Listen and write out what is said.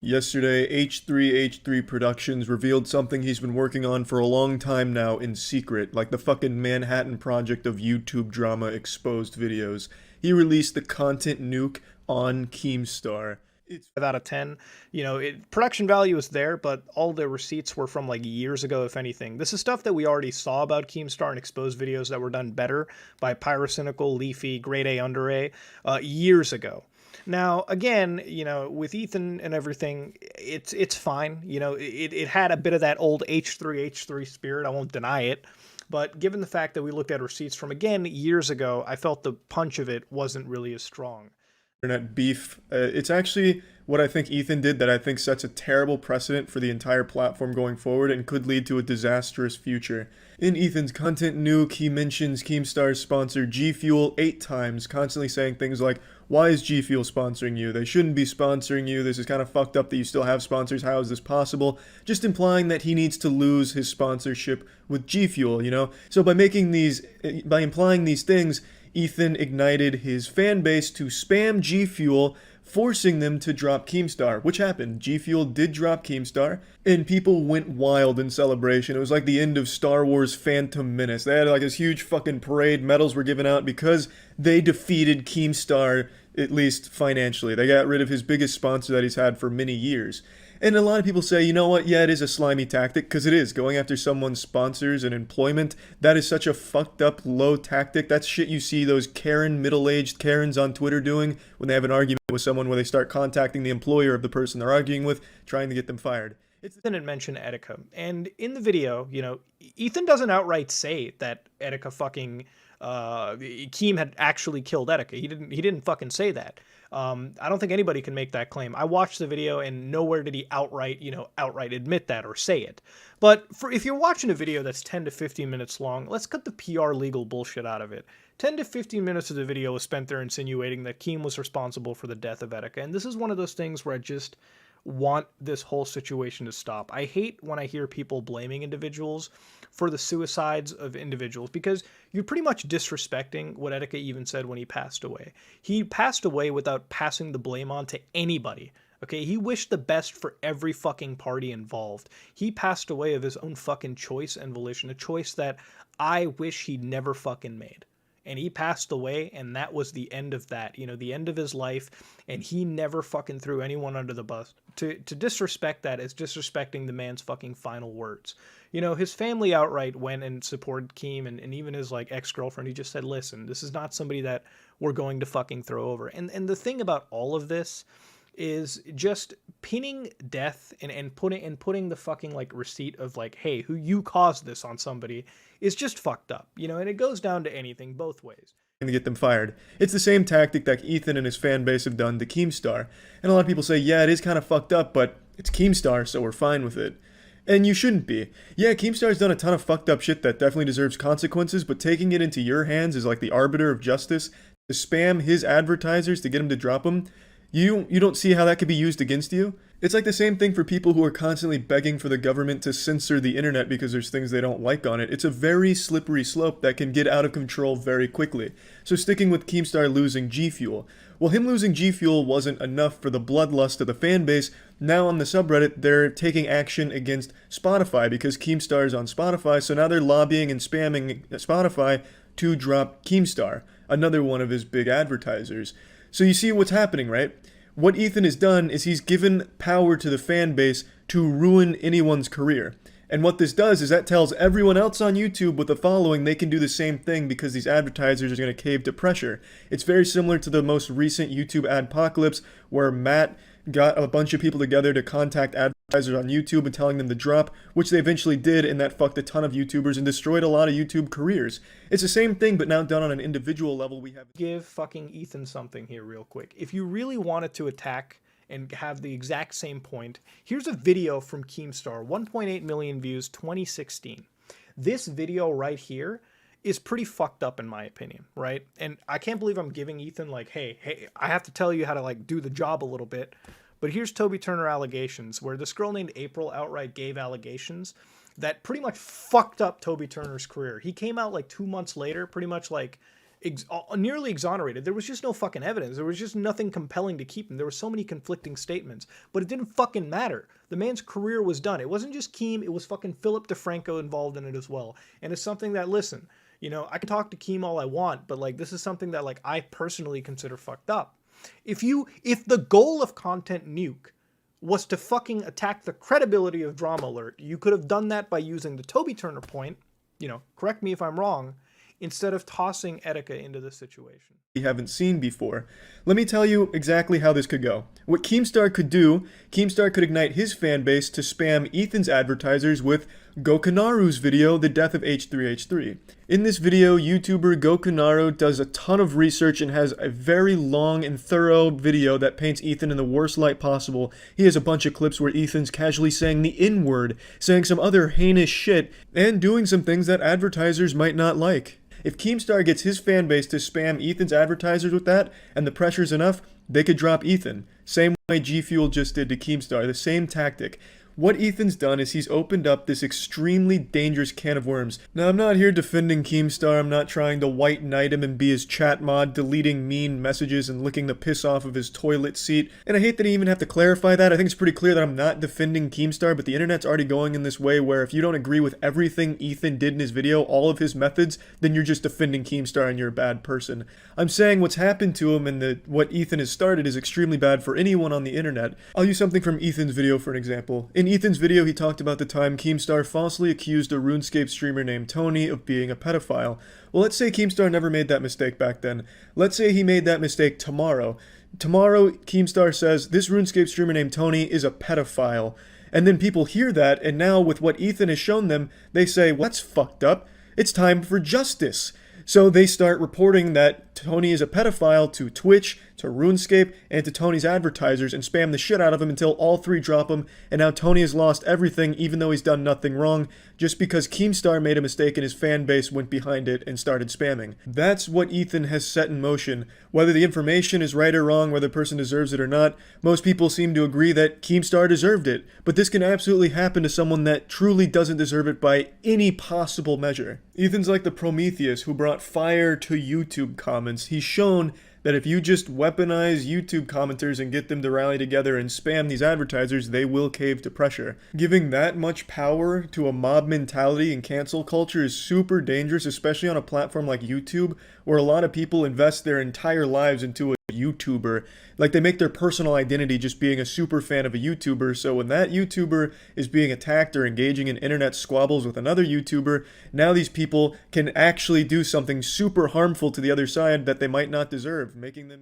Yesterday, H3H3 Productions revealed something he's been working on for a long time now in secret, like the fucking Manhattan Project of YouTube drama exposed videos. He released the content nuke on Keemstar. It's Out of 10. Production value is there, but all the receipts were from like years ago, if anything. This is stuff that we already saw about Keemstar and exposed videos that were done better by Pyrocynical, Leafy, Grade A, Under A, years ago. Now, again, with Ethan and everything, it's fine. It had a bit of that old H3H3 spirit. I won't deny it. But given the fact that we looked at receipts from, again, years ago, I felt the punch of it wasn't really as strong. internet beef. It's actually what I think Ethan did that I think sets a terrible precedent for the entire platform going forward and could lead to a disastrous future. In Ethan's content nuke, he mentions Keemstar's sponsor G Fuel 8 times, constantly saying things like, "Why is G Fuel sponsoring you? They shouldn't be sponsoring you. This is kind of fucked up that you still have sponsors. How is this possible?" Just implying that he needs to lose his sponsorship with G Fuel, you know? So by implying these things, Ethan ignited his fan base to spam G Fuel, forcing them to drop Keemstar, which happened. G Fuel did drop Keemstar, and people went wild in celebration. It was like the end of Star Wars Phantom Menace. They had like this huge fucking parade, medals were given out because they defeated Keemstar, at least financially. They got rid of his biggest sponsor that he's had for many years. And a lot of people say, you know what, yeah, it is a slimy tactic, because it is. Going after someone's sponsors and employment, that is such a fucked up, low tactic. That's shit you see those Karen, middle-aged Karens on Twitter doing when they have an argument with someone where they start contacting the employer of the person they're arguing with, trying to get them fired. Didn't mention Etika. And in the video, Ethan doesn't outright say that Etika fucking Keem had actually killed Etika. He didn't fucking say that. I don't think anybody can make that claim. I watched the video and nowhere did he outright admit that or say it. But if you're watching a video that's 10 to 15 minutes long, let's cut the PR legal bullshit out of it. 10 to 15 minutes of the video was spent there insinuating that Keem was responsible for the death of Etika. And this is one of those things where I just want this whole situation to stop. I hate when I hear people blaming individuals for the suicides of individuals because you're pretty much disrespecting what Etika even said when he passed away. He passed away without passing the blame on to anybody. Okay, he wished the best for every fucking party involved. He passed away of his own fucking choice and volition, a choice that I wish he'd never fucking made. And he passed away, and that was the end of that, the end of his life, and he never fucking threw anyone under the bus. To disrespect that is disrespecting the man's fucking final words. His family outright went and supported Keem, and even his, ex-girlfriend, he just said, listen, this is not somebody that we're going to fucking throw over. And the thing about all of this is just pinning death and putting the fucking receipt of hey, who you caused this on somebody is just fucked up, and it goes down to anything both ways. To get them fired. It's the same tactic that Ethan and his fan base have done to Keemstar. And a lot of people say, yeah, it is kind of fucked up, but it's Keemstar, so we're fine with it. And you shouldn't be. Yeah, Keemstar's done a ton of fucked up shit that definitely deserves consequences, but taking it into your hands as like the arbiter of justice to spam his advertisers to get him to drop him, you don't see how that could be used against you? It's like the same thing for people who are constantly begging for the government to censor the internet because there's things they don't like on it. It's a very slippery slope that can get out of control very quickly. So sticking with Keemstar losing G Fuel. Well, him losing G Fuel wasn't enough for the bloodlust of the fan base. Now on the subreddit, they're taking action against Spotify because Keemstar is on Spotify, so now they're lobbying and spamming Spotify to drop Keemstar, another one of his big advertisers. So you see what's happening, right? What Ethan has done is he's given power to the fan base to ruin anyone's career. And what this does is that tells everyone else on YouTube with a following they can do the same thing because these advertisers are going to cave to pressure. It's very similar to the most recent YouTube adpocalypse where Matt got a bunch of people together to contact advertisers on YouTube and telling them to drop, which they eventually did, and that fucked a ton of YouTubers and destroyed a lot of YouTube careers. It's the same thing, but now done on an individual level. We have give fucking Ethan something here real quick. If you really wanted to attack and have the exact same point, here's a video from Keemstar, 1.8 million views, 2016. This video right here is pretty fucked up in my opinion, right? And I can't believe I'm giving Ethan hey, I have to tell you how to do the job a little bit. But here's Toby Turner allegations, where this girl named April outright gave allegations that pretty much fucked up Toby Turner's career. He came out 2 months later, pretty much nearly exonerated. There was just no fucking evidence. There was just nothing compelling to keep him. There were so many conflicting statements, but it didn't fucking matter. The man's career was done. It wasn't just Keem, it was fucking Philip DeFranco involved in it as well. And it's something that, listen, you know, I can talk to Keem all I want, but like, this is something that like I personally consider fucked up. If the goal of Content Nuke was to fucking attack the credibility of Drama Alert, you could have done that by using the Toby Turner point, you know, correct me if I'm wrong, instead of tossing Etika into this situation. We haven't seen before. Let me tell you exactly how this could go. What Keemstar could do, Keemstar could ignite his fan base to spam Ethan's advertisers with Gokanaru's video, The Death of H3H3. In this video, YouTuber Gokanaru does a ton of research and has a very long and thorough video that paints Ethan in the worst light possible. He has a bunch of clips where Ethan's casually saying the N-word, saying some other heinous shit, and doing some things that advertisers might not like. If Keemstar gets his fan base to spam Ethan's advertisers with that, and the pressure's enough, they could drop Ethan. Same way G Fuel just did to Keemstar, the same tactic. What Ethan's done is he's opened up this extremely dangerous can of worms. Now, I'm not here defending Keemstar. I'm not trying to white knight him and be his chat mod, deleting mean messages and licking the piss off of his toilet seat. And I hate that I even have to clarify that. I think it's pretty clear that I'm not defending Keemstar, but the internet's already going in this way where if you don't agree with everything Ethan did in his video, all of his methods, then you're just defending Keemstar and you're a bad person. I'm saying what's happened to him and what Ethan has started is extremely bad for anyone on the internet. I'll use something from Ethan's video for an example. In Ethan's video, he talked about the time Keemstar falsely accused a RuneScape streamer named Tony of being a pedophile. Well, let's say Keemstar never made that mistake back then. Let's say he made that mistake tomorrow. Tomorrow, Keemstar says, this RuneScape streamer named Tony is a pedophile. And then people hear that, and now with what Ethan has shown them, they say, well, that's fucked up. It's time for justice. So they start reporting that Tony is a pedophile to Twitch, to RuneScape, and to Tony's advertisers and spam the shit out of him until all three drop him, and now Tony has lost everything even though he's done nothing wrong, just because Keemstar made a mistake and his fan base went behind it and started spamming. That's what Ethan has set in motion. Whether the information is right or wrong, whether the person deserves it or not, most people seem to agree that Keemstar deserved it, but this can absolutely happen to someone that truly doesn't deserve it by any possible measure. Ethan's like the Prometheus who brought fire to YouTube comments. He's shown that if you just weaponize YouTube commenters and get them to rally together and spam these advertisers, they will cave to pressure. Giving that much power to a mob mentality and cancel culture is super dangerous, especially on a platform like YouTube, where a lot of people invest their entire lives into a YouTuber. Like, they make their personal identity just being a super fan of a YouTuber, so when that YouTuber is being attacked or engaging in internet squabbles with another YouTuber, now these people can actually do something super harmful to the other side that they might not deserve, making them